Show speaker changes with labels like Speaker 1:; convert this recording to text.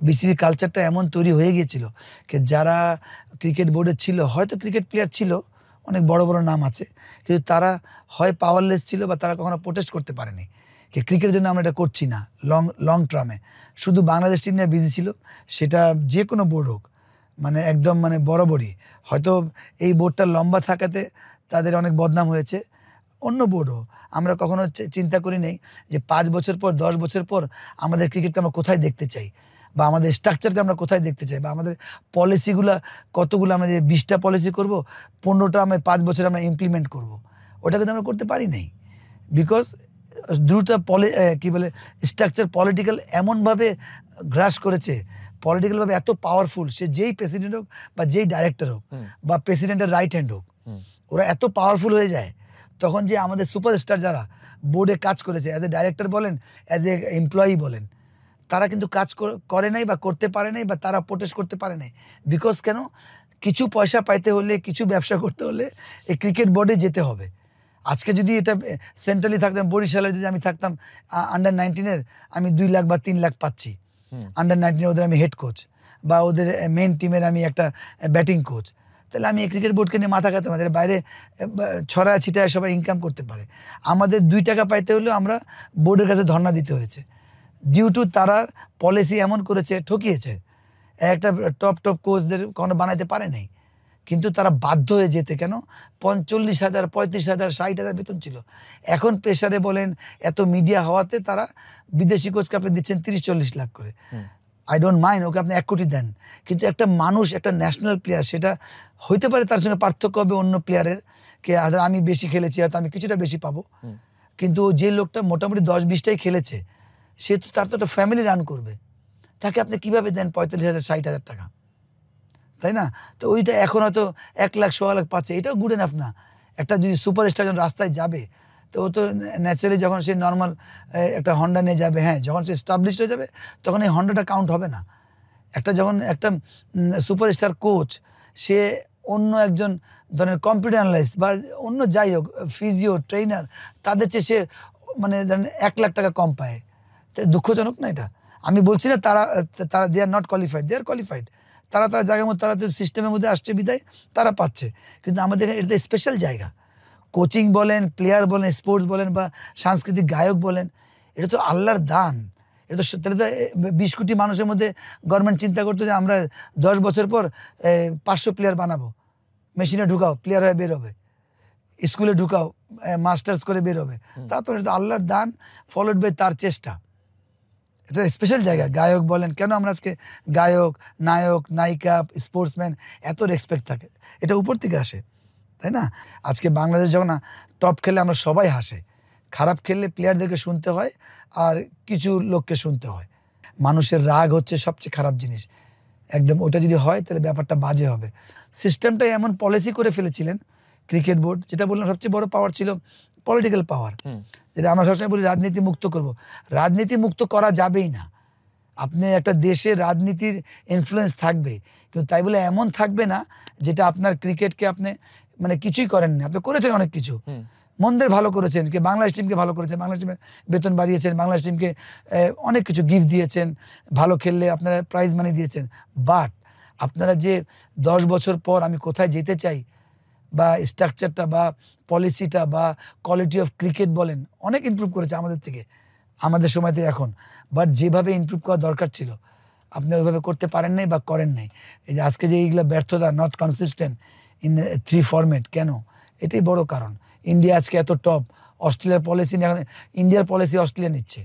Speaker 1: BCB কালচারটা এমন তৈরি হয়ে গিয়েছিল যে যারা ক্রিকেট বোর্ডে ছিল, হয়তো ক্রিকেট প্লেয়ার ছিল, অনেক বড় বড় নাম আছে, কিন্তু তারা হয় পাওয়ারলেস ছিল বা তারা কখনো প্রোটেস্ট করতে পারেনি যে ক্রিকেটের জন্য আমরা এটা করছি না। লং টার্মে শুধু বাংলাদেশ টিম নিয়ে বিজি ছিল, সেটা যে কোনো বোর্ড হোক, মানে একদম মানে বরাবরই। হয়তো এই বোর্ডটা লম্বা থাকাতে তাদের অনেক বদনাম হয়েছে, অন্য বোর্ডও। আমরা কখনো চিন্তা করি নেই যে 5 বছর পর 10 বছর পর আমাদের ক্রিকেটকে আমরা কোথায় দেখতে চাই, বা আমাদের স্ট্রাকচারকে আমরা কোথায় দেখতে চাই, বা আমাদের পলিসিগুলো কতগুলো, আমরা যে 20টা পলিসি করব, 15টা আমরা 5 বছর আমরা ইমপ্লিমেন্ট করব, ওটা কিন্তু আমরা করতে পারি নাই। বিকজ দ্রুত কী বলে স্ট্রাকচার পলিটিক্যাল এমনভাবে গ্রাস করেছে, পলিটিক্যালভাবে এত পাওয়ারফুল, সে যেই প্রেসিডেন্ট হোক বা যেই ডাইরেক্টর হোক বা প্রেসিডেন্টের রাইট হ্যান্ড হোক, ওরা এত পাওয়ারফুল হয়ে যায় তখন যে আমাদের সুপারস্টার যারা বোর্ডে কাজ করেছে, অ্যাজ এ ডাইরেক্টর বলেন, অ্যাজ এ এমপ্লয়ি বলেন, তারা কিন্তু কাজ করে নাই বা করতে পারে নাই, বা তারা প্রোটেস্ট করতে পারে নাই। বিকজ কেন? কিছু পয়সা পাইতে হলে, কিছু ব্যবসা করতে হলে এই ক্রিকেট বোর্ডে যেতে হবে। আজকে যদি এটা সেন্ট্রালি থাকতাম, বরিশালে যদি আমি থাকতাম, আন্ডার 19-এর আমি 2 লাখ বা 3 লাখ পাচ্ছি, আন্ডার 19 ওদের আমি হেড কোচ, বা ওদের মেন টিমের আমি একটা ব্যাটিং কোচ, তাহলে আমি এই ক্রিকেট বোর্ডকে নিয়ে মাথা খাতাম। আমাদের বাইরে ছড়ায় ছিটায় সবাই ইনকাম করতে পারে, আমাদের 2 টাকা পাইতে হলেও আমরা বোর্ডের কাছে ধর্ণা দিতে হয়েছে, ডিউ টু তারা পলিসি এমন করেছে, ঠকিয়েছে। একটা টপ কোচদের কোনো বানাইতে পারে নাই, কিন্তু তারা বাধ্য হয়ে যেতে। কেন? 45,000, 35,000, 60,000 বেতন ছিল। এখন প্রেসারে বলেন, এত মিডিয়া হওয়াতে তারা বিদেশি কোচকে আপনি দিচ্ছেন 30-40 লাখ করে। আই ডোন্ট মাইন্ড, ওকে আপনি 1 কোটি দেন, কিন্তু একটা মানুষ, একটা ন্যাশনাল প্লেয়ার, সেটা হইতে পারে তার সঙ্গে পার্থক্য হবে অন্য প্লেয়ারের, কে আমি বেশি খেলেছি, হয়তো আমি কিছুটা বেশি পাবো, কিন্তু যে লোকটা মোটামুটি 10-20টাই খেলেছে, সে তো তার তো একটা ফ্যামিলি রান করবে, তাকে আপনি কীভাবে দেন 45,000, 60,000 টাকা, তাই না? তো ওইটা এখন হয়তো 1 লাখ, 1.25 লাখ পাচ্ছে, এটাও গুড এনাফ না। একটা যদি সুপারস্টার যখন রাস্তায় যাবে, তো ও তো ন্যাচারালি যখন সে নর্মাল একটা হন্ডা নিয়ে যাবে, হ্যাঁ, যখন সে এস্টাবলিশ হয়ে যাবে তখন এই হন্ডাটা কাউন্ট হবে না। যখন একটা সুপারস্টার কোচ, সে অন্য একজন ধরেন কম্পিউটার অ্যানালাইস্ট বা অন্য যাই হোক, ফিজিও ট্রেনার, তাদের চেয়ে সে মানে ধরেন 1 লাখ টাকা কম পায়। তাই দুঃখজনক না এটা? আমি বলছি না তারা they are not qualified, they are qualified, তারা জায়গার মধ্যে, তারা তো সিস্টেমের মধ্যে আসছে বিদায় তারা পাচ্ছে। কিন্তু আমাদের এটা স্পেশাল জায়গা। কোচিং বলেন, প্লেয়ার বলেন, স্পোর্টস বলেন, বা সাংস্কৃতিক গায়ক বলেন, এটা তো আল্লাহর দান। এটা তো তাহলে তো 20 কোটি মানুষের মধ্যে গভর্নমেন্ট চিন্তা করতো যে আমরা 10 বছর পর 500 প্লেয়ার বানাবো, মেশিনে ঢুকাও, প্লেয়ার হয়ে বের হবে, স্কুলে ঢুকাও, মাস্টার্স করে বের হবে। তা তো এটা আল্লাহর দান, ফলোড বাই তার চেষ্টা। এটা স্পেশাল জায়গা। গায়ক বলেন, কেন আমরা আজকে গায়ক, নায়ক, নায়িকা, স্পোর্টসম্যান এত রেসপেক্ট থাকে, এটা উপর থেকে আসে, তাই না? আজকে বাংলাদেশ যখন টপ খেলে আমরা সবাই হাসে, খারাপ খেললে প্লেয়ারদেরকে শুনতে হয় আর কিছু লোককে শুনতে হয়। মানুষের রাগ হচ্ছে সবচেয়ে খারাপ জিনিস, একদম। ওটা যদি হয় তাহলে ব্যাপারটা বাজে হবে। সিস্টেমটাই এমন পলিসি করে ফেলেছিলেন ক্রিকেট বোর্ড, যেটা বললাম সবচেয়ে বড় পাওয়ার ছিল পলিটিক্যাল পাওয়ার, যেটা আমরা সবসময় বলি রাজনীতি মুক্ত করব। রাজনীতি মুক্ত করা যাবেই না। আপনি একটা দেশে রাজনীতির ইনফ্লুয়েন্স থাকবে, কিন্তু তাই বলে এমন থাকবে না যেটা আপনার ক্রিকেটকে আপনি মানে কিছুই করেননি। আপনি করেছেন অনেক কিছু, মন্দের ভালো করেছেন, কি বাংলাদেশ টিমকে ভালো করেছেন, বাংলাদেশ টিমের বেতন বাড়িয়েছেন, বাংলাদেশ টিমকে অনেক কিছু গিফট দিয়েছেন, ভালো খেললে আপনারা প্রাইজ মানি দিয়েছেন। বাট আপনারা যে 10 বছর পর আমি কোথায় যেতে চাই, বা স্ট্রাকচারটা বা পলিসিটা বা কোয়ালিটি অফ ক্রিকেট বলেন, অনেক ইমপ্রুভ করেছে আমাদের থেকে, আমাদের সময়তে এখন। বাট যেভাবে ইমপ্রুভ করা দরকার ছিল আপনি ওইভাবে করতে পারেন নাই বা করেন নাই। এই যে আজকে যে এইগুলো ব্যর্থতা, নট কনসিস্টেন্ট ইন 3 ফরম্যাট, কেন? এটাই বড় কারণ। ইন্ডিয়া আজকে এত টপ, অস্ট্রেলিয়ার পলিসি, ইন্ডিয়ার পলিসি অস্ট্রেলিয়া নিচ্ছে।